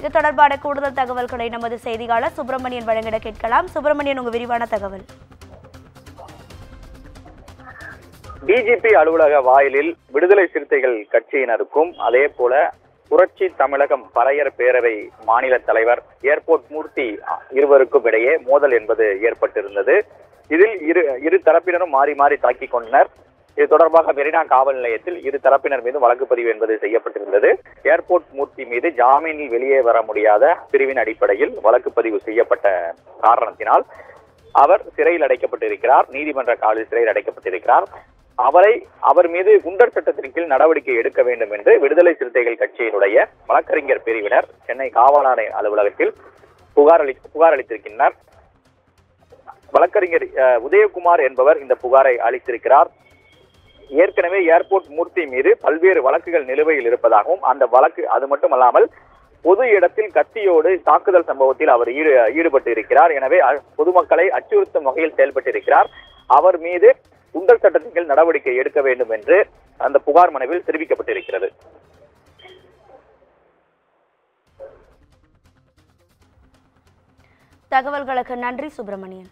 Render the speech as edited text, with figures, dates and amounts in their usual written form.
இது தொடர்பான கூடுதல் தகவல்களை நமது செய்தியாளர் சுப்பிரமணியன் வழங்கிட கேட்கலாம். சுப்பிரமணியன், உங்க விரிவான தகவல். டிஜிபி அலுவலக வாயிலில் விடுதலை சிறுத்தைகள் கட்சியினருக்கும் அதே போல புரட்சி தமிழகம் பறையர் பேரவை மாநில தலைவர் ஏர்போர்ட் மூர்த்தி இருவருக்கும் இடையே மோதல் என்பது ஏற்பட்டிருந்தது. இதில் இரு தரப்பினரும் மாறி மாறி தாக்கிக் கொண்டனர். இது தொடர்பாக மெரினா காவல் நிலையத்தில் இரு தரப்பினர் மீது வழக்கு பதிவு என்பது செய்யப்பட்டிருந்தது. ஏர்போர்ட் மூர்த்தி மீது ஜாமீனில் வெளியே வர முடியாத பிரிவின் அடிப்படையில் வழக்கு பதிவு செய்யப்பட்ட காரணத்தினால் அவர் சிறையில் அடைக்கப்பட்டிருக்கிறார். நீதிமன்ற காவலில் சிறையில் அடைக்கப்பட்டிருக்கிறார். அவர் மீது குண்டர் சட்டத்தின் கீழ் நடவடிக்கை எடுக்க வேண்டும் என்று விடுதலை சிறுத்தைகள் கட்சியினுடைய வழக்கறிஞர் பிரிவினர் சென்னை காவல் ஆணைய அலுவலகத்தில் புகார் அளித்திருக்கின்றனர். வழக்கறிஞர் உதயகுமார் என்பவர் இந்த புகாரை அளித்திருக்கிறார். ஏற்கனவே ஏர்போர்ட் மூர்த்தி மீது பல்வேறு வழக்குகள் நிலுவையில் இருப்பதாகவும் அந்த வழக்கு அது மட்டுமல்லாமல் பொது இடத்தில் கத்தியோடு தாக்குதல் சம்பவத்தில் அவர் ஈடுபட்டு இருக்கிறார். எனவே பொதுமக்களை அச்சுறுத்தும் வகையில் செயல்பட்டிருக்கிறார். அவர் மீது குண்டர் சட்டத்தின் கீழ் நடவடிக்கை எடுக்க வேண்டும் என்று அந்த புகார் மனுவில் தெரிவிக்கப்பட்டிருக்கிறது. தகவல்களுக்கு நன்றி சுப்பிரமணியன்.